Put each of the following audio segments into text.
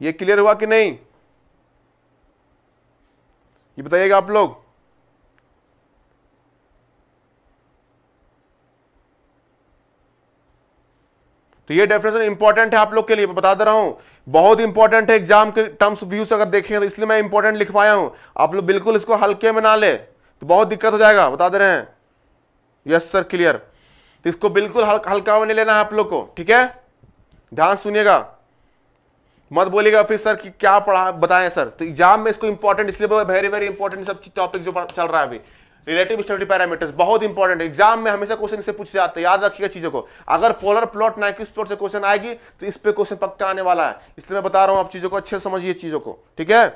ये क्लियर हुआ कि नहीं, ये बताइएगा आप लोग। तो ये डेफिनेशन इंपॉर्टेंट है आप लोग के लिए, बता दे रहा हूं, बहुत इंपॉर्टेंट है एग्जाम के टर्म्स व्यूज अगर देखें तो, इसलिए मैं इंपॉर्टेंट लिखवाया हूं। आप लोग बिल्कुल इसको हल्के में ना ले तो बहुत दिक्कत हो जाएगा, बता दे रहे हैं। Yes sir clear. तो इसको बिल्कुल हल्का में नहीं लेना है आप लोग को, ठीक है, ध्यान सुनिएगा, मत बोलिएगा फिर सर कि क्या पढ़ा बताएं सर। तो एग्जाम में इसको इंपॉर्टेंट इसलिए वेरी वेरी इंपॉर्टेंट सब टॉपिक जो चल रहा है अभी, रिलेटिव स्टेबिलिटी पैरामीटर्स बहुत इंपॉर्टेंट है। एग्जाम में हमेशा क्वेश्चन इससे पूछे जाते हैं, याद रखिएगा चीजों को। अगर पोलर प्लॉट नाइक्विस्ट प्लॉट से क्वेश्चन आएगी तो इस पे क्वेश्चन पक्का आने वाला है, इसलिए मैं बता रहा हूं आप चीजों को अच्छे से समझिए चीजों को, ठीक है।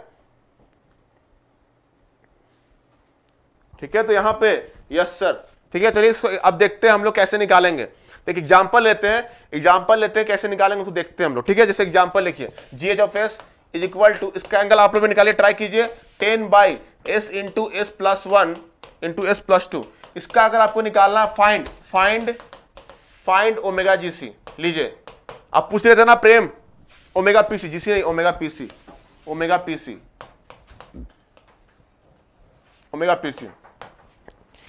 ठीक है, तो यहां पे यस सर, ठीक है। चलिए अब देखते हैं हम लोग कैसे निकालेंगे। देखिए एग्जाम्पल लेते हैं, कैसे निकालेंगे उसको देखते हैं हम लोग, ठीक है। जैसे एग्जाम्पल लिखिए, G H of S is equal to, इसका एंगल आप लोग भी निकालिए, ट्राई कीजिए, 10/s into S plus 1 into S plus 2। इसका अगर आपको निकालना फाइंड ओमेगा जीसी, लीजिए आप पूछ रहे थे ना प्रेम, ओमेगा पीसी, जीसी नहीं, omega PC, omega PC, omega PC.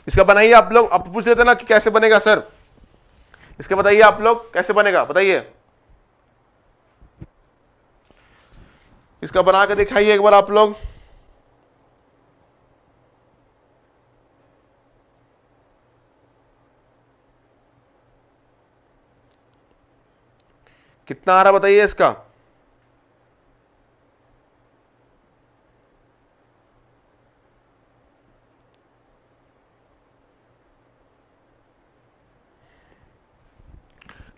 इसका बनाइए आप लोग, आप पूछ रहे थे ना कि कैसे बनेगा सर, इसका बताइए आप लोग कैसे बनेगा, बताइए, इसका बना के दिखाइए एक बार आप लोग। कितना आ रहा बताइए इसका,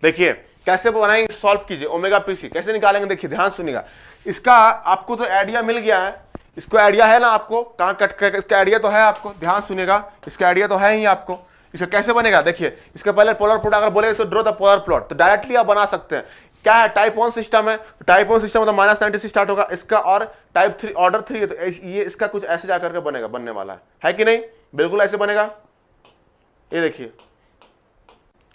देखिए कैसे बनाएंगे, सॉल्व कीजिए। ओमेगा पीसी कैसे निकालेंगे, देखिए ध्यान सुनिएगा। इसका आपको तो आइडिया मिल गया है, इसको आइडिया है ना आपको, कहां कट कर, इसका आइडिया तो है आपको, ध्यान सुनिएगा, इसका आइडिया तो है ही आपको। इसका कैसे बनेगा, देखिए इसका पहले पोलर प्लॉट अगर बोले इसको ड्रॉ द पोलर प्लॉट, तो डायरेक्टली आप बना सकते हैं। क्या है, टाइप 1 सिस्टम है, टाइप 1 सिस्टम मतलब -90 से स्टार्ट होगा इसका, और टाइप 3 ऑर्डर 3 है, तो ये इसका कुछ ऐसे जाकर के बनेगा, बनने वाला है कि नहीं, बिल्कुल ऐसे बनेगा, ये देखिए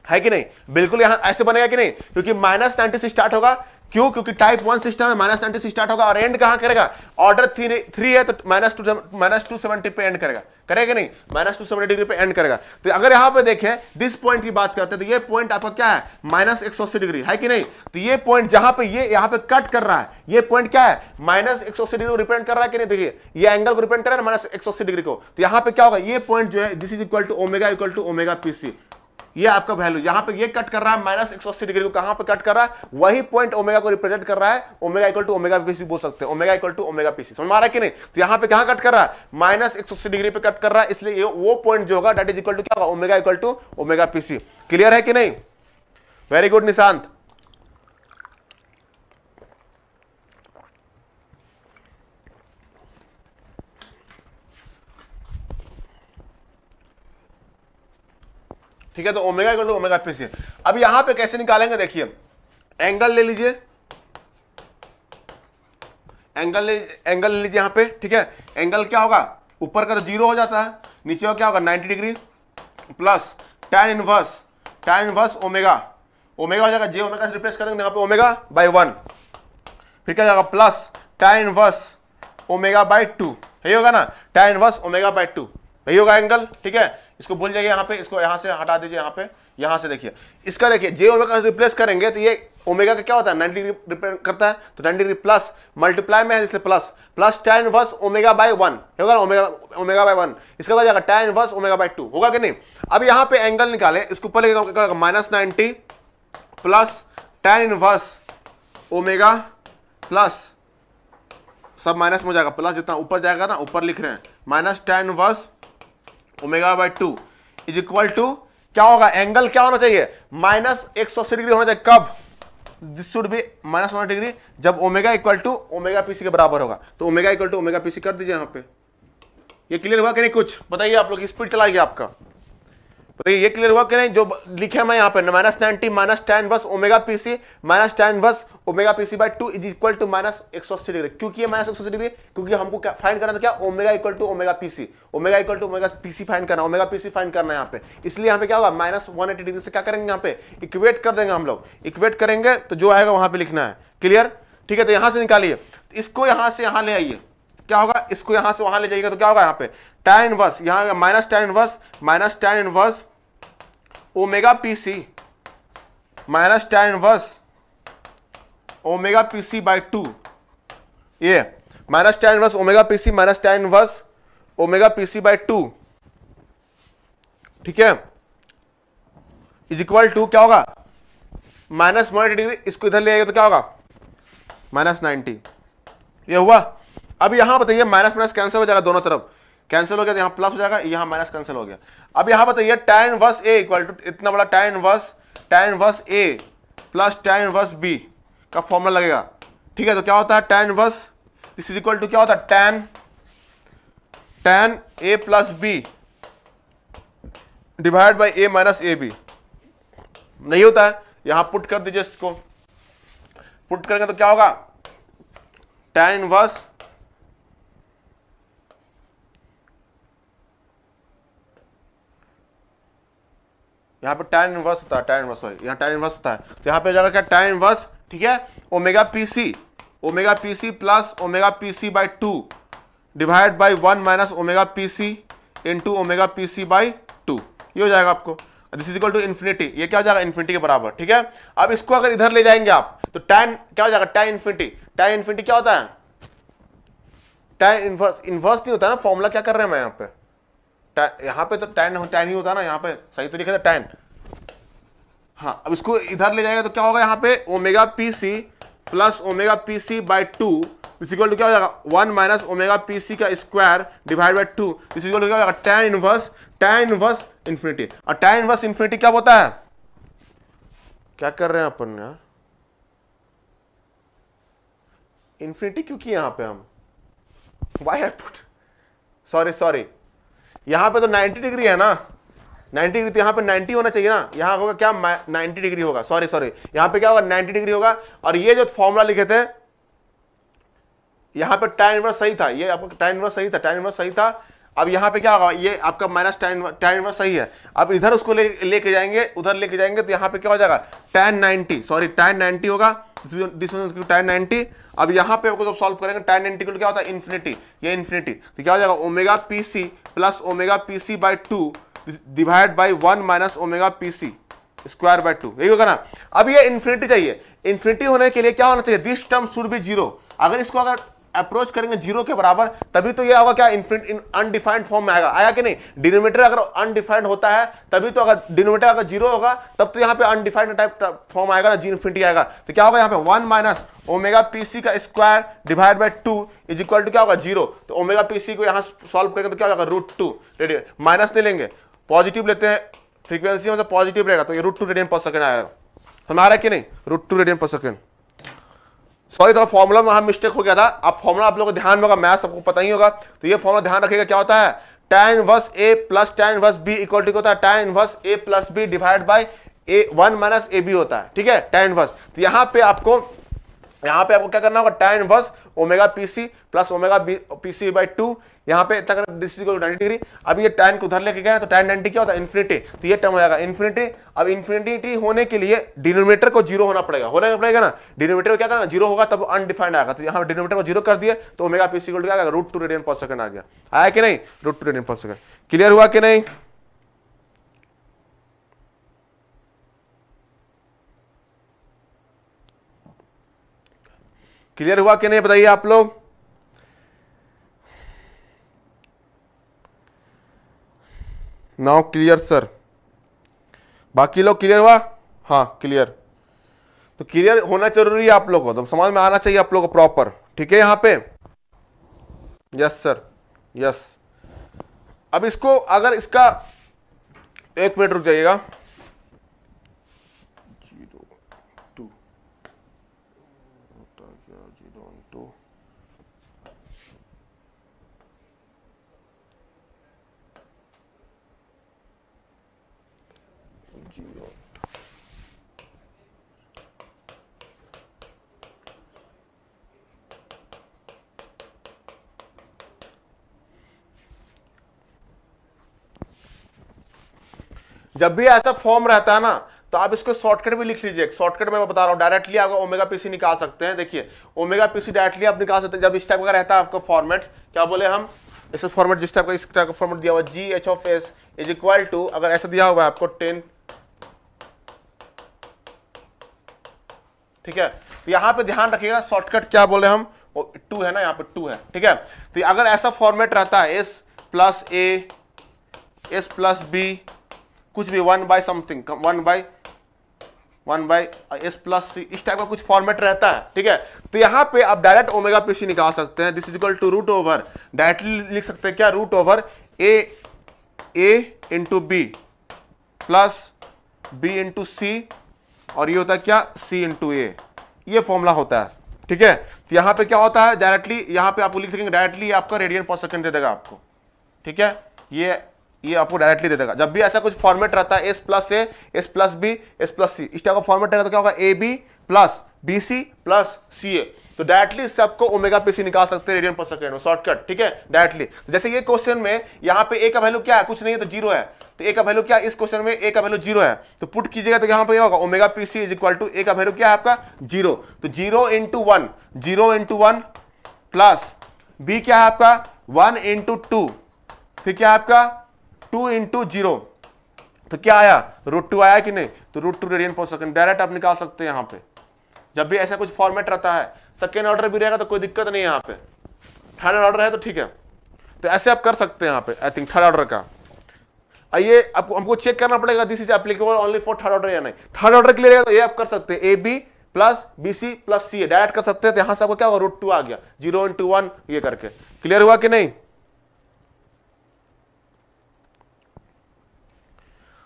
है कि नहीं, बिल्कुल यहां ऐसे बनेगा कि नहीं, क्योंकि -90 से स्टार्ट होगा, क्यों, क्योंकि टाइप 1 सिस्टम है, -90 से स्टार्ट होगा और एंड कहां करेगा, ऑर्डर 3 है तो -270 पे एंड करेगा नहीं, -270 डिग्री पे एंड करेगा। तो अगर यहां पे देखें दिस पॉइंट की बात करते हैं, तो ये पॉइंट आपका क्या है, -180 डिग्री है कि नहीं। तो ये पॉइंट जहां पे ये यहां पे कट कर रहा है, ये पॉइंट क्या है, -180 डिग्री को रिप्रेजेंट कर रहा है कि नहीं, देखिए ये एंगल को रिप्रेजेंट कर रहा है -180 डिग्री को। तो यहां पे क्या होगा, ये पॉइंट जो है this is equal to omega PC, ये आपका वैल्यू यहां पे ये कट कर रहा है -180 डिग्री को, कहां पे कट कर रहा है, वही पॉइंट ओमेगा को रिप्रेजेंट कर रहा है, omega equal to omega PC बोल सकते हैं, omega equal to omega PC, समझ में आ रहा है कि नहीं। तो यहां पे कहां कट कर रहा है, -180 डिग्री पे कट कर रहा है, इसलिए वो पॉइंट जो होगा दैट इज इक्वल टू क्या होगा, omega equal to omega PC. Clear है कि नहीं, वेरी गुड निशांत। ठीक है, तो omega equal to omega PC. अब यहां पे कैसे निकालेंगे, देखिए एंगल ले लीजिए, एंगल ले लीजिए यहां पे, ठीक है। एंगल क्या होगा, ऊपर का तो 0 हो जाता है, नीचे का क्या होगा 90 degree plus tan inverse omega हो जाएगा, जे ओमेगा से रिप्लेस करेंगे यहां पे ओमेगा बाई 1, फिर क्या जाएगा plus tan inverse omega by 2, यही होगा ना, tan इनवर्स ओमेगा बाई 2, यही होगा एंगल, ठीक है। इसको भूल जाइए, यहाँ पे इसको यहाँ से हटा दीजिए, यहाँ पे यहाँ से देखिए इसका, देखिए जे ओमेगा से रिप्लेस करेंगे तो ये ओमेगा का क्या होता है 90 डिग्री रिप्रेजेंट करता है, तो 90 डिग्री प्लस मल्टीप्लाई में है इसलिए plus tan inverse omega by 1 होगा ना, ओमेगा बाई 1, इसका हो जाएगा tan इनवर्स ओमेगा बाई 2, होगा कि नहीं। अब यहाँ पे एंगल निकाले, इसको ऊपर लेकर -90 plus tan inverse omega plus, सब माइनस में हो जाएगा, प्लस जितना ऊपर जाएगा ना, ऊपर लिख रहे हैं -tan inverse omega by 2 is equal to क्या होगा, एंगल क्या होना चाहिए, -180 डिग्री होना चाहिए, कब, दिस शुड बी -180 डिग्री, जब omega equal to omega PC के बराबर होगा। तो omega equal to omega PC कर दीजिए यहाँ पे। ये क्लियर हुआ कि नहीं, कुछ बताइए आप लोग, स्पीड चला गया आपका, बताइए ये क्लियर हुआ कि नहीं, जो लिखे मैं यहाँ पे -90 minus tan inverse omega PC minus tan inverse omega PC by 2 is equal to -180 degree. क्योंकि ये -180 डिग्री, क्योंकि हमको क्या फाइंड करना था, क्या omega equal to omega PC, omega equal to omega PC find करना, ओमेगा पीसी फाइंड करना है यहाँ पे। इसलिए यहाँ पे क्या होगा, -180 डिग्री से क्या करेंगे, यहाँ पे इक्वेट कर देंगे हम लोग, इक्वेट करेंगे तो जो आएगा वहां पे लिखना है। क्लियर, ठीक है, तो यहां से निकालिए, इसको यहां से यहां ले आइए, क्या होगा, इसको यहां से वहां ले जाइएगा तो क्या होगा, यहाँ पे tan इनवर्स, यहां minus tan inverse omega P C minus tan inverse omega P C by 2, ये minus tan inverse omega P C minus tan inverse omega P C by 2, ठीक है, इज इक्वल टू क्या होगा, minus 180 degree, इसको इधर ले आएगा तो क्या होगा, माइनस 90, ये हुआ। अब यहां बताइए माइनस माइनस कैंसिल हो जाएगा, दोनों तरफ कैंसिल हो गया, तो यहां प्लस हो जाएगा, यहां माइनस कैंसिल हो गया। अब यहां बताइए tan inverse A equal to इतना बड़ा tan inverse A plus tan inverse B का फॉर्मूला लगेगा, ठीक है, तो क्या होता है tan inverse, this is equal to क्या होता है, tan A plus B divide by A minus A B, नहीं होता है, यहां पुट कर दीजिए, इसको पुट करेंगे तो क्या होगा, tan इनवर्स यहां पे tan इनवर्स होता है, tan इनवर्स सॉरी यहां tan इनवर्स होता है, तो यहां पे जाएगा क्या, tan इनवर्स, ठीक है, omega P C plus omega P C by 2 divide by 1 minus omega P C into omega P C by 2, ये हो जाएगा आपको, this is equal to infinity, ये क्या हो जाएगा, इन्फिनिटी के बराबर, ठीक है। अब इसको अगर इधर ले जाएंगे आप तो tan क्या हो जाएगा, tan इन्फिनिटी क्या होता है, tan इनवर्स नहीं होता ना, फॉर्मूला क्या कर रहे हैं मैं यहाँ पे, यहाँ पे तो tan ही होता ना, यहाँ पे सही तो लिखा था tan, हाँ, अब इसको इधर ले जाएगा तो क्या होगा, यहाँ पे omega P C plus omega P C by 2 is equal to क्या हो जाएगा, 1 माइनस ओमेगा पी सी का square divide by 2 is equal to क्या हो जाएगा, tan इनवर्स इन्फिनिटी। और tan इनवर्स इन्फिनिटी क्या होता है, क्या कर रहे हैं अपन यार, इन्फिनिटी क्यों किया यहाँ पे हम, वाई आई पुट, सॉरी यहां पे तो 90 डिग्री है ना, 90 डिग्री, तो यहां पे 90 होना चाहिए ना, यहां होगा क्या 90 डिग्री होगा, सॉरी यहां पे क्या होगा 90 डिग्री होगा। और ये जो फॉर्मूला लिखे थे यहां पे tan इनवर्स सही था, ये आपका tan इनवर्स सही था, अब यहां पे क्या होगा, ये आपका माइनस tan इनवर्स सही है, अब इधर उसको लेके जाएंगे, उधर लेके जाएंगे तो यहां पे क्या हो जाएगा, tan 90 होगा, दिस tan 90। अब यहां पे आपको जब सॉल्व करेंगे tan 90 को क्या होता है, इन्फिनिटी, ये इन्फिनिटी, तो क्या हो जाएगा, omega P C plus omega P C by 2 divide by 1 minus omega P C square by 2, यही होगा ना। अब ये इन्फिनिटी चाहिए, इन्फिनिटी होने के लिए क्या होना चाहिए, this term should be zero, अगर इसको अगर अप्रोच करेंगे जीरो के बराबर तभी तो ये होगा क्या, अनडिफाइंड फॉर्म में आएगा कि नहीं, डिनोमिनेटर अगर अनडिफाइंड होता है तभी तो, अगर डिनोमिनेटर अगर जीरो होगा तब तो यहाँ पे अनडिफाइंड टाइप फॉर्म आएगा ना, जी इन्फिनिटी आएगा, तो क्या होगा यहाँ पे 1 माइनस ओमेगा पी सी का square divide by 2 is equal to क्या होगा, जीरो, तो ओमेगा पी सी को यहाँ सॉल्व करेंगे तो क्या होगा, √2 रेडियन, माइनस नहीं लेंगे, पॉजिटिव लेते हैं, फ्रीक्वेंसी में पॉजिटिव रहेगा तो ये √2 रेडियन पर सेकंड आएगा, हमारा कि नहीं, √2 रेडियन पर सेकंड। सॉरी थोड़ा फॉर्मूला में वहां मिस्टेक हो गया था, अब फॉर्मूला आप लोगों को ध्यान में होगा, मैथ्स आपको पता ही होगा, तो ये फॉर्मूला ध्यान रखिएगा, क्या होता है, tan inverse A plus tan inverse B equal to होता है tan inverse A plus B divide by A 1 minus A B होता है, ठीक है, tan इनवर्स। तो यहाँ पे आपको क्या करना होगा, tan inverse omega P C plus omega P C by 2, यहाँ पे इतना करना, दिस इज 90 डिग्री, अब ये tan को उधर लेके गए तो tan 90 क्या होता है, इन्फिनिटी, तो ये टर्म हो जाएगा इन्फिनिटी। अब इन्फिनिटी होने के लिए डिनोमिनेटर को जीरो होना पड़ेगा ना, डिनोमिनेटर को क्या करना, जीरो होगा तब अनडिफाइंड आएगा, तो यहाँ डिनोमिनेटर को जीरो कर दिए तो ओमेगा पी सी क्या आएगा, √2 रेडियन पर सेकंड आ गया, आया कि नहीं, √2 रेडियन पर सेकंड। क्लियर हुआ कि नहीं, क्लियर हुआ कि नहीं बताइए आप लोग, नाउ क्लियर सर, बाकी लोग क्लियर हुआ, हाँ क्लियर, तो क्लियर होना जरूरी है आप लोगों को, तो समझ में आना चाहिए आप लोगों को प्रॉपर, ठीक है, यहाँ पे यस सर यस। अब इसको अगर इसका 1 मिनट रुक जाइएगा, 0 2 जब भी ऐसा फॉर्म रहता है ना तो आप इसको शॉर्टकट भी लिख लीजिए, शॉर्टकट मैं बता रहा हूँ, डायरेक्टली आप ओमेगा पीसी निकाल सकते हैं। देखिए ओमेगा पीसी डायरेक्टली आप निकाल सकते हैं जब इस टाइप का रहता है आपका फॉर्मेट, क्या बोले हम, इस फॉर्मेट जिस टाइप का, इस टाइप का फॉर्मेट दिया हुआ G H of S is equal to, अगर ऐसा दिया हुआ है आपको 10, ठीक है। तो यहां पे ध्यान रखिएगा शॉर्टकट क्या बोले हम, 2 है ना, यहाँ पे 2 है, ठीक है। तो अगर ऐसा फॉर्मेट रहता है S plus A, S plus B, कुछ भी 1 by something, 1 by S plus C, इस टाइप का कुछ फॉर्मेट रहता है, ठीक है। तो यहाँ पे आप डायरेक्ट ओमेगा पी सी निकाल सकते हैं। This is equal to root over, directly लिख सकते हैं क्या, root over A into B plus B into C, और ये होता है क्या, सी इंटू ए, ये फॉर्मूला होता है, ठीक है। तो यहाँ पे क्या होता है, डायरेक्टली यहाँ पे आपको लिख सकेंगे, डायरेक्टली आपका रेडियन पर सेकंड दे देगा आपको, ठीक है। ये आपको डायरेक्टली दे देगा। जब भी ऐसा कुछ फॉर्मेट रहता है S plus A, S plus B, S plus C, इस टाइप का फॉर्मेट रहेगा तो क्या होगा, A B plus B C plus C A. तो डायरेक्टली सबको ओमेगा पी सी निकाल सकते हैं रेडियन पर सेकंड में, शॉर्टकट, ठीक है, डायरेक्टली। जैसे ये क्वेश्चन में यहाँ पे ए का वैल्यू क्या है, कुछ नहीं है तो 0 है, तो ए का वैल्यू क्या, इस क्वेश्चन में ए का वैल्यू 0 है, तो पुट कीजिएगा तो यहाँ पे क्या होगा, omega P C is equal to A का वैल्यू क्या है आपका 0, तो 0 इंटू 1, 0 इंटू 1 प्लस बी क्या है आपका 1 इंटू 2, फिर क्या है आपका 2 इंटू 0, तो क्या आया, √2 आया कि नहीं, तो √2 रेडियन पर सेकंड डायरेक्ट आप निकाल सकते हैं यहाँ पे। जब भी ऐसा कुछ फॉर्मेट रहता है, सेकेंड ऑर्डर भी रहेगा तो कोई दिक्कत नहीं है, यहाँ पे थर्ड ऑर्डर है तो ठीक है, तो ऐसे आप कर सकते हैं यहाँ पे। आई थिंक थर्ड ऑर्डर का, आइए आपको हमको चेक करना पड़ेगा this is applicable only for third order या नहीं। थर्ड ऑर्डर के लिए रहेगा तो ये आप कर सकते हैं, A B plus B C plus C direct कर सकते हैं। तो यहाँ से आपको क्या होगा, √2 आ गया, 0 इंटू 1 ये करके। क्लियर हुआ कि नहीं,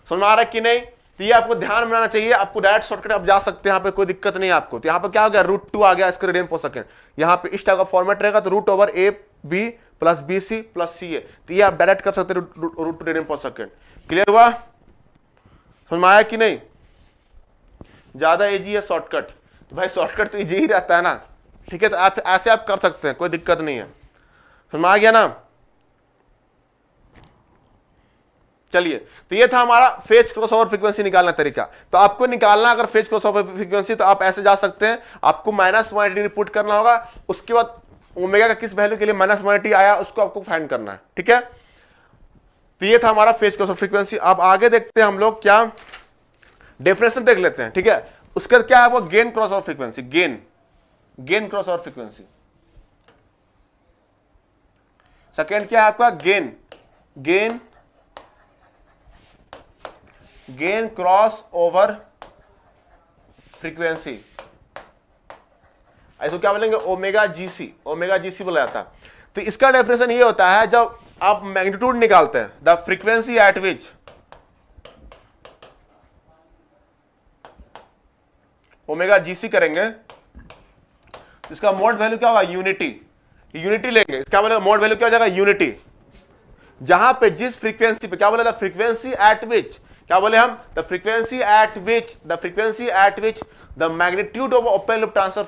समझ में आ रहा है कि नहीं। तो ये आपको ध्यान बनाना चाहिए, आपको डायरेक्ट शॉर्टकट आप जा सकते हैं, यहाँ पे कोई दिक्कत नहीं है आपको। तो यहाँ पे क्या हो गया, √2 आ गया इसका रेडियन पर सेकंड। यहाँ पे इस टाइप का फॉर्मेट रहेगा तो root over A B plus B C plus C A, तो ये आप डायरेक्ट कर सकते हैं √2 रेडियन पर सेकंड। क्लियर हुआ, समझ में आया कि नहीं। ज्यादा इजी है शॉर्टकट, तो भाई शॉर्टकट तो इजी ही रहता है ना, ठीक है। तो आप ऐसे आप कर सकते हैं, कोई दिक्कत नहीं है, समझ में आ गया ना। चलिए, तो ये था हमारा फेज क्रॉसओवर फ्रीक्वेंसी निकालना तरीका। तो आपको निकालना अगर फेज क्रॉसओवर फ्रीक्वेंसी, तो आप ऐसे जा सकते हैं, आपको -180 पुट करना होगा, उसके बाद ओमेगा का किस वैल्यू के लिए -180 आया उसको आपको फाइंड करना है, ठीक है। तो ये था हमारा फेज क्रॉसओवर फ्रीक्वेंसी। अब आगे देखते हैं हम लोग, क्या डेफिनेशन देख लेते हैं, ठीक है। उसके बाद क्या है वो, gain crossover frequency, gain crossover frequency. Second क्या है आपका, गेन क्रॉस ओवर फ्रीक्वेंसी, ऐसे क्या बोलेंगे, ओमेगा जीसी बोला जाता है। तो इसका डेफिनेशन ये होता है, जब आप मैग्नीट्यूड निकालते हैं, the frequency at which omega GC करेंगे, इसका मोड वैल्यू क्या होगा, यूनिटी लेंगे, क्या बोलेगा, मोड वैल्यू क्या हो जाएगा, यूनिटी। जहां पे जिस फ्रीक्वेंसी पे, क्या बोले, द फ्रीक्वेंसी एट विच, क्या बोले हम, the frequency at which the magnitude of open loop transfer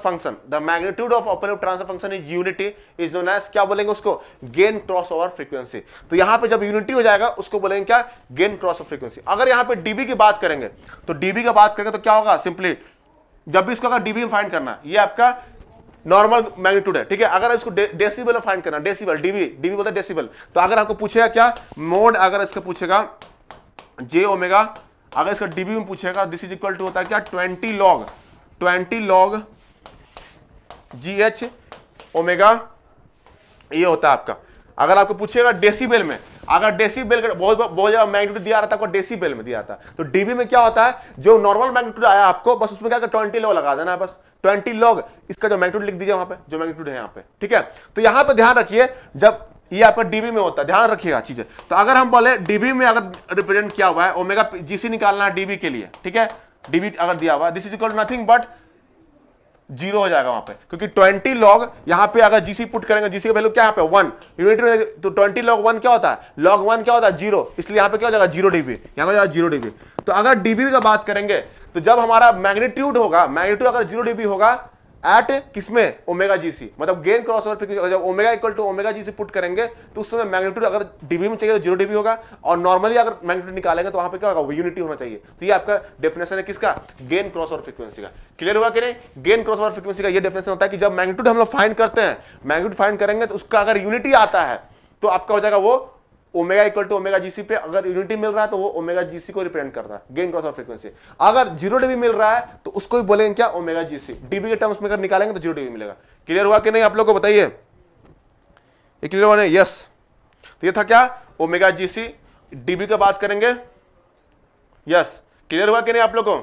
function is unity is known as, क्या बोलेंगे उसको, गेन क्रॉसओवर फ्रीक्वेंसी। तो यहां पे जब यूनिटी हो जाएगा उसको बोलेंगे क्या, गेन क्रॉसओवर फ्रीक्वेंसी। अगर यहां पे डीबी की बात करेंगे, तो डीबी की बात करेंगे तो क्या होगा, सिंपली जब भी इसको अगर डीबी में फाइंड करना, ये आपका नॉर्मल मैग्नीट्यूड है, ठीक है। अगर इसको डेसिबल में फाइंड करना, डेसिबल, डीबी बोलते हैं डेसिबल, तो अगर आपको पूछेगा क्या मोड, अगर इसका पूछेगा जे ओमेगा, अगर इसका डीबी में पूछेगा, दिस इज इक्वल टू होता है क्या, 20 लॉग GH ओमेगा, ये होता है आपका। अगर आपको पूछेगा डेसिबल में, अगर डेसिबल का बहुत ज्यादा मैग्नीट्यूड दिया रहता है, आपको डेसिबल में दिया था, तो डीबी में क्या होता है, जो नॉर्मल मैग्नीट्यूड आया आपको, बस उसमें क्या 20 लॉग लगा देना है, बस 20 लॉग इसका जो मैग्नीट्यूड लिख दीजिए वहां पे, जो मैग्नीट्यूड है यहाँ पे, ठीक है। तो यहां पे ध्यान रखिए, जब ये आपका डीबी में होता है, ध्यान रखिएगा चीजें। तो अगर हम बोले डीबी में अगर रिप्रेजेंट किया हुआ है, ओमेगा जीसी निकालना है डीबी के लिए, ठीक है, डीबी अगर दिया हुआ है, this is equal to nothing but 0 हो जाएगा वहां पे, क्योंकि 20 लॉग यहां पे अगर जीसी पुट करेंगे, जीसी का वैल्यू क्या यहाँ पे 1 यूनिट, तो 20 लॉग 1 क्या होता है, लॉग 1 क्या होता है 0, इसलिए यहाँ पे क्या हो जाएगा 0 dB, यहाँ पे जाएगा 0 dB। तो अगर डीबी का बात करेंगे, तो जब हमारा मैग्नीट्यूड होगा, मैग्नीट्यूड अगर 0 dB होगा, एट किसमें, ओमेगा जीसी, मतलब गेन क्रॉस ओवर फ्रीक्वेंसी। जब omega equal to omega GC put करेंगे तो उस समय मैग्नीट्यूड अगर डीबी में चाहिए तो 0 dB होगा, और नॉर्मली अगर मैग्नीट्यूड निकालेंगे तो वहां पे क्या होगा, यूनिटी होना चाहिए। तो ये आपका डेफिनेशन है किसका, गेन क्रॉस ओवर फ्रीक्वेंसी का। क्लियर हुआ कि नहीं? गेन क्रॉस ओवर फ्रीक्वेंसी का ये डेफिनेशन होता है कि जब मैग्नीट्यूड हम लोग फाइंड करते हैं, मैग्नीट्यूड फाइंड करेंगे तो उसका अगर यूनिटी आता है तो आपका हो जाएगा वो omega equal to omega GC पे, अगर यूनिटी मिल रहा है तो वो ओमेगा जीसी को रिप्रेजेंट करता है, गेन क्रॉस ओवर फ्रीक्वेंसी। अगर 0 dB मिल रहा है तो उसको ही बोलेंगे क्या, ओमेगा जीसी। डीबी के टर्म्स में अगर निकालेंगे तो 0 dB मिलेगा। क्लियर हुआ कि नहीं आप लोग को बताइए, ये क्लियर हुआ नहीं? यस। तो ये था क्या, ओमेगा जीसी। डीबी की बात करेंगे, यस। क्लियर हुआ कि नहीं आप लोग को?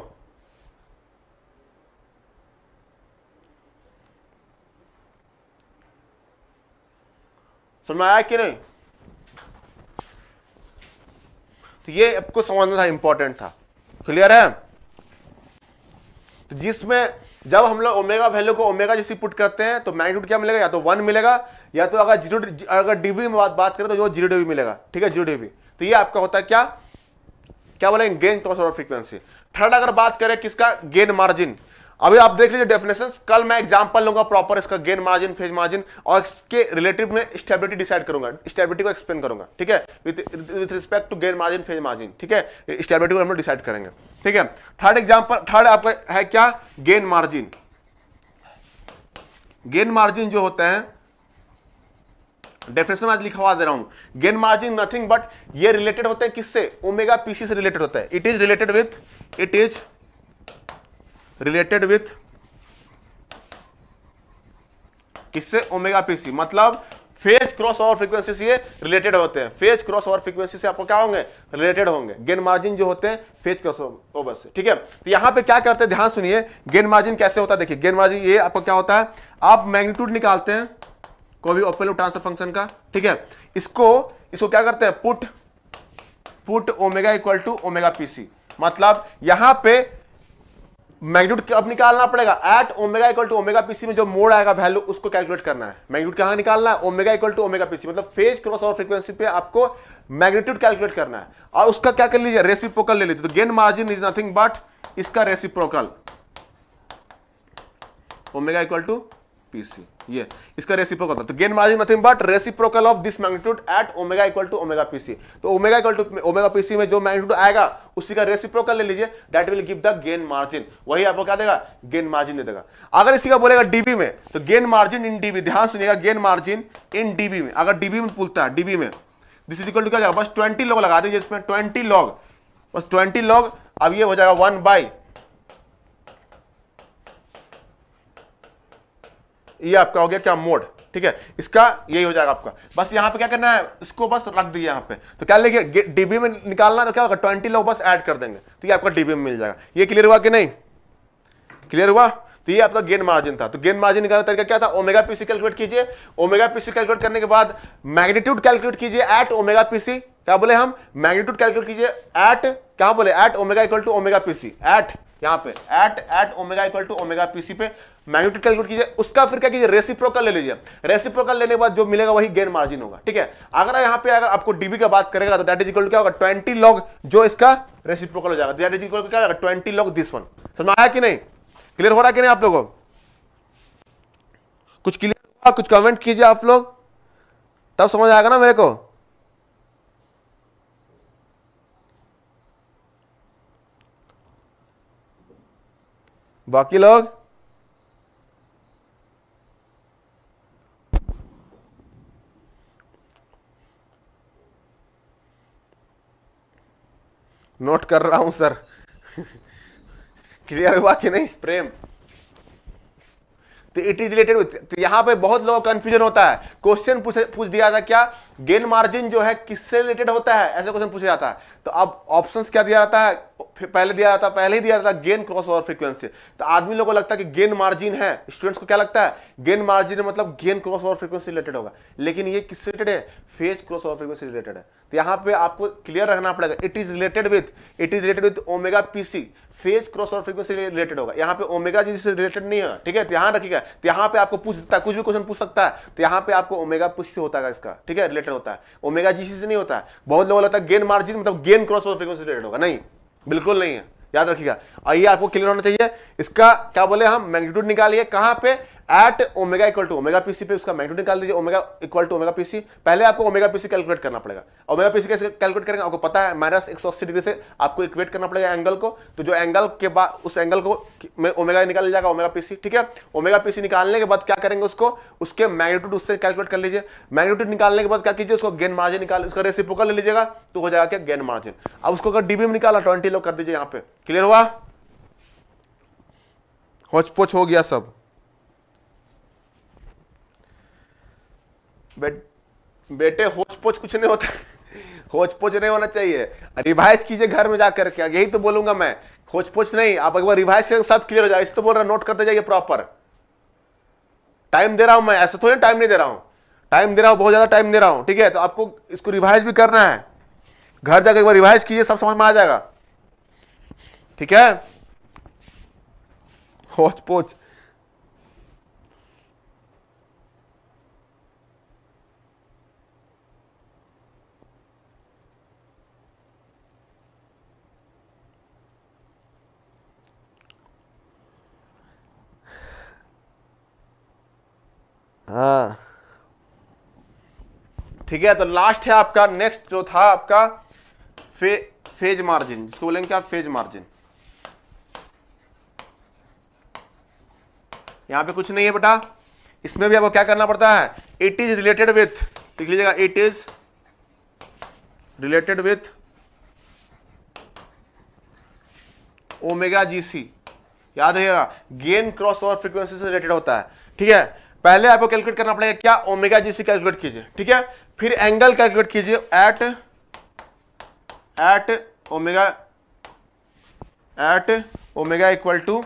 समझ में आया कि नहीं? तो ये आपको समझना था, इंपॉर्टेंट था। क्लियर है? तो जिसमें जब हम लोग ओमेगा वैल्यू को ओमेगा जैसी पुट करते हैं तो मैग्नीट्यूड क्या मिलेगा, या तो 1 मिलेगा, या तो अगर डीबी में बात करें तो जो 0 dB मिलेगा। ठीक है, 0 dB। तो ये आपका होता है क्या, क्या बोलेंगे, गेन क्रॉस ओवर फ्रीक्वेंसी। थर्ड अगर बात करें किसका, गेन मार्जिन। अभी आप देख लीजिए डेफिनेशन, कल मैं एग्जांपल लूंगा प्रॉपर इसका, गेन मार्जिन, फेज मार्जिन, और इसके रिलेटिव में स्टेबिलिटी डिसाइड करूंगा, स्टेबिलिटी को एक्सप्लेन करूंगा। ठीक है, with respect to gain margin, phase margin. ठीक है, स्टेबिलिटी को हम लोग डिसाइड करेंगे। ठीक है, थर्ड एग्जांपल, थर्ड आपका है क्या, गेन मार्जिन। गेन मार्जिन जो होता है, डेफिनेशन आज लिखवा दे रहा हूं। गेन मार्जिन नथिंग बट ये रिलेटेड होते हैं किससे, ओमेगा पीसी से रिलेटेड होता है। इट इज रिलेटेड विथ किससे, ओमेगा पीसी, मतलब फेज क्रॉस ओवर फ्रीक्वेंसी से रिलेटेड होते हैं। फेज क्रॉस ओवर फ्रीक्वेंसी से आपको क्या होंगे, रिलेटेड होंगे। गेन मार्जिन जो होते हैं फेज क्रॉस ओवर से। ठीक है, तो यहां पे क्या करते हैं, ध्यान सुनिए, गेन मार्जिन कैसे होता है। देखिए गेन मार्जिन ये आपको क्या होता है, आप मैग्नीट्यूड निकालते हैं कोई भी ओपन लूप ट्रांसफर फंक्शन का। ठीक है, इसको क्या करते हैं, put omega equal to omega PC, मतलब यहां पे मैग्नीट्यूड अब निकालना पड़ेगा at omega equal to omega PC में जो मोड आएगा वैल्यू उसको कैलकुलेट करना है। मैग्नीट्यूड कहां निकालना है, omega equal to omega PC, मतलब फेज क्रॉस ओवर फ्रीक्वेंसी पे आपको मैग्नीट्यूड कैलकुलेट करना है, और उसका क्या कर लीजिए, रेसिप्रोकल ले लीजिए। तो gain margin is nothing but इसका reciprocal, omega equal to PC, ये इसका रेसिप्रोकल था। तो gain margin nothing but reciprocal of this magnitude at omega equal to omega PC. तो omega equal to omega PC में जो मैग्नीट्यूड आएगा उसी का रेसिप्रोकल ले लीजिए, that will give the gain margin. वही आपको क्या देगा, गेन मार्जिन दे देगा। अगर इसी का बोलेगा डीबी में तो गेन मार्जिन इन डीबी, ध्यान सुनिएगा, गेन मार्जिन इन डीबी में, अगर डीबी में पूछता है, डीबी में दिस इज इक्वल टू क्या जाएगा, बस 20 लॉग लगा दीजिए इसमें, 20 लॉग, बस 20 लॉग। अब ये हो जाएगा 1 बाई, ये आपका हो गया क्या, मोड। ठीक है, इसका यही हो जाएगा आपका। बस यहां पे क्या करना है, इसको बस रख दिए यहां पे। तो क्या लेंगे, डीबी में निकालना तो क्या होगा, 20 लोग बस ऐड कर देंगे तो ये आपका डीबी में मिल जाएगा। ये क्लियर हुआ कि नहीं, क्लियर हुआ? तो ये आपका गेन मार्जिन था। तो गेन मार्जिन निकालने का तरीका क्या था, ओमेगा पीसी कैलकुलेट कीजिए, ओमेगा पीसी कैलकुलेट करने के बाद मैग्नीट्यूड कैलकुलेट कीजिए एट ओमेगा पीसी। क्या बोले हम, मैग्नीट्यूड कैलकुलेट कीजिए एट, क्या बोले, at omega equal to omega PC, at यहां पे at omega equal to omega PC पे मैग्नीट्यूड कैलकुलेट कीजिए। उसका फिर क्या कीजिए, रेसिप्रोकल ले लीजिए। रेसिप्रोकल लेने के बाद जो मिलेगा वही गेन मार्जिन होगा। ठीक है, अगर यहां पे अगर आपको डीबी का बात करेगा तो दैट इज इक्वल टू क्या होगा, 20 लॉग जो इसका रेसिप्रोकल हो जाएगा, दैट इज इक्वल टू क्या होगा, 20 लॉग दिस वन। समझ में आया कि नहीं, क्लियर हो रहा है कि नहीं आप लोगों को? कुछ क्लियर हुआ, कुछ कमेंट कीजिए आप लोग, तब समझ आएगा ना मेरे को। बाकी लोग नोट कर रहा हूं सर। क्लियर हुआ कि नहीं प्रेम? तो इट इज रिलेटेड विथ, तो यहां पे बहुत लोगों का कंफ्यूजन होता है। क्वेश्चन पूछ दिया था क्या, गेन मार्जिन जो है किससे रिलेटेड होता है, ऐसे क्वेश्चन पूछा जाता है। तो अब ऑप्शंस क्या दिया जाता है, पहले ही दिया जाता है गेन क्रॉस ओवर फ्रीक्वेंसी। तो आदमी लोगों को लगता है कि गेन मार्जिन है, स्टूडेंट्स को क्या लगता है, गेन मार्जिन मतलब गेन क्रॉस ओवर फ्रीक्वेंसी रिलेटेड होगा, लेकिन ये किससे रिलेटेड है, फेज क्रॉस ओवर फ्रीक्वेंसी रिलेटेड है। तो यहां पे आपको क्लियर रखना पड़ेगा, it is related with omega PC, phase crossover ओवर फ्रीक्वेंसी रिलेटेड होगा। यहाँ पे ओमेगा जी से रिलेटेड नहीं है। ठीक है, ध्यान रखिएगा। तो यहाँ पे आपको पूछ सकता है, कुछ भी क्वेश्चन पूछ सकता है, तो यहाँ पे आपको ओमेगा पीसी से होता है इसका, ठीक है, रिलेटेड होता है, ओमेगा जी से नहीं होता है। बहुत लोगों को लगता है गेन मार्जिन मतलब गेन क्रॉस ओवर फ्रीक्वेंसी रिलेटेड होगा, नहीं, बिल्कुल नहीं है। याद रखिएगा। और ये आपको क्लियर होना चाहिए। इसका क्या बोले हम, मैग्नीट्यूड निकालिए कहां पे, at omega equal to omega PC पे उसका मैग्नीट्यूड निकाल दीजिए, omega equal to omega PC. पहले आपको ओमेगा पीसी कैलकुलेट करना पड़ेगा। ओमेगा पीसी कैसे कैलकुलेट करेंगे, आपको पता है माइनस 180 डिग्री से आपको इक्वेट करना पड़ेगा एंगल को। तो जो एंगल के बाद उस एंगल को में ओमेगा निकाल जाएगा, ओमेगा पीसी, ठीक है। ओमेगा पीसी निकालने के बाद क्या करेंगे, उसको उसके मैग्नीट्यूड उससे कैलकुलेट कर लीजिए। मैग्नीट्यूड निकालने के बाद क्या कीजिए, उसको गेन मार्जिन निकाल, उसका रेसिप्रोकल ले लीजिएगा तो हो जाएगा क्या, गेन मार्जिन। अब उसको अगर डीबी में निकाला 20 लोग कर दीजिए यहाँ पे। क्लियर हुआ, होच पोच हो गया सब। बेटे होच पोच कुछ नहीं होता, होच पोच नहीं होना चाहिए। रिवाइज कीजिए घर में जाकर के, यही तो बोलूंगा मैं, होच पोच नहीं। आप एक बार रिवाइज से सब क्लियर हो जाए, इस तो बोल रहा नोट करते जाइए प्रॉपर। टाइम दे रहा हूं मैं, ऐसा थोड़ी टाइम नहीं दे रहा हूं, टाइम दे रहा हूं, बहुत ज्यादा टाइम दे रहा हूं, ठीक है। तो आपको इसको रिवाइज भी करना है, घर जाकर एक बार रिवाइज कीजिए, सब समझ में आ जाएगा, ठीक है। होच पोच हाँ, ठीक है। तो लास्ट है आपका, नेक्स्ट जो था आपका फेज मार्जिन, जिसको बोलेंगे क्या, फेज मार्जिन। यहां पे कुछ नहीं है बेटा, इसमें भी आपको क्या करना पड़ता है, इट इज रिलेटेड विथ, लिख लीजिएगा, it is related with omega GC. याद रखिएगा, गेन क्रॉस ओवर फ्रीक्वेंसी से रिलेटेड होता है, ठीक है। पहले आपको कैलकुलेट करना पड़ेगा क्या, ओमेगा जीसी कैलकुलेट कीजिए, ठीक है। फिर एंगल कैलकुलेट कीजिए at omega equal to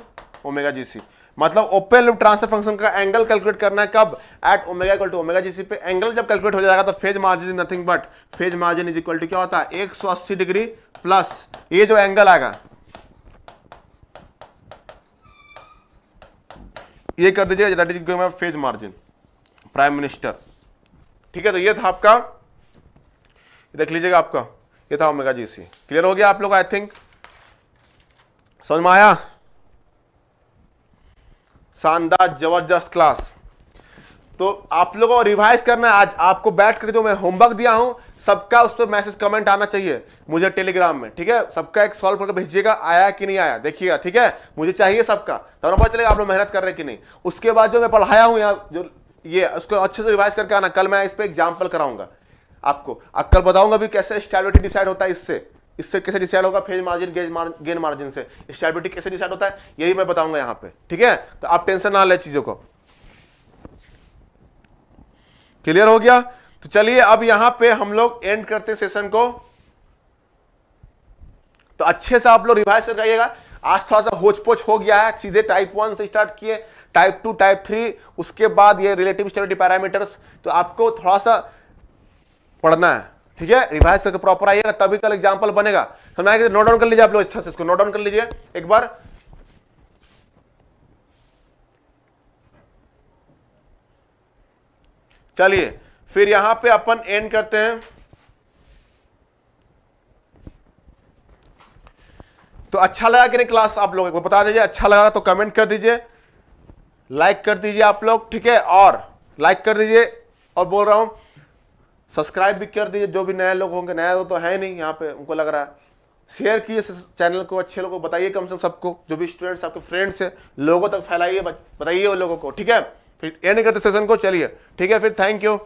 omega GC. मतलब ओपन लूप ट्रांसफर फंक्शन का एंगल कैलकुलेट करना है कब, at omega equal to omega GC पे। एंगल जब कैलकुलेट हो जाएगा तो phase margin is nothing but, phase margin is equal to क्या होता है, 180 डिग्री प्लस ये जो एंगल आएगा ये कर दीजिएगा, that is phase margin, prime minister, ठीक है। तो ये था आपका, देख लीजिएगा आपका, ये था ओमेगा जीसी। क्लियर हो गया आप लोग, आई थिंक समझ में आया। शानदार, जबरदस्त क्लास। तो आप लोगों को रिवाइज करना है। आज आपको बैठ कर जो मैं होमवर्क दिया हूं, सबका उस पर मैसेज कमेंट आना चाहिए मुझे टेलीग्राम में, ठीक है। सबका एक सॉल्व करके भेजिएगा, आया कि नहीं आया देखिएगा, ठीक है। मुझे चाहिए सबका, तब ना पता चलेगा आप लोग मेहनत कर रहे हैं कि नहीं। उसके बाद जो मैं पढ़ाया हूं यहाँ, जो ये उसको अच्छे से रिवाइज करके आना। कल मैं इस पर एग्जाम्पल कराऊंगा आपको, कल बताऊंगा भी कैसे स्टेबिलिटी डिसाइड होता है, इससे कैसे डिसाइड होगा, फेज मार्जिन गेन मार्जिन से स्टेबिलिटी कैसे डिसाइड होता है, यही मैं बताऊंगा यहाँ पे, ठीक है। तो आप टेंशन ना ले चीजों को। क्लियर हो गया। तो चलिए अब यहां पे हम लोग एंड करते हैं सेशन को। तो अच्छे से आप लोग रिवाइज कर जाइएगा। आज थोड़ा सा होच पोच हो गया है, सीधे टाइप 1 से स्टार्ट किए, टाइप 2, टाइप 3, उसके बाद ये रिलेटिव स्टेबिलिटी पैरामीटर्स। तो आपको थोड़ा सा पढ़ना है, ठीक है। रिवाइज करके प्रॉपर आइएगा, तभी कल एग्जाम्पल बनेगा। समझ आएगा, नोट डाउन कर लीजिए आप लोग, अच्छा से इसको नोट डाउन कर लीजिए एक बार। चलिए फिर यहां पे अपन एंड करते हैं। तो अच्छा लगा कि नहीं क्लास, आप लोगों को बता दीजिए। अच्छा लगा तो कमेंट कर दीजिए, लाइक कर दीजिए आप लोग, ठीक है। और लाइक कर दीजिए, और बोल रहा हूं सब्सक्राइब भी कर दीजिए। जो भी नए लोग होंगे, नया तो है नहीं यहाँ पे, उनको लग रहा है, शेयर कीजिए चैनल को, अच्छे लोगों को बताइए, कम से कम सबको, जो भी स्टूडेंट्स आपके फ्रेंड्स है, लोगों तक फैलाइए, बताइए वो लोगों को, ठीक है। फिर एंड करते सेशन को, चलिए ठीक है, फिर थैंक यू।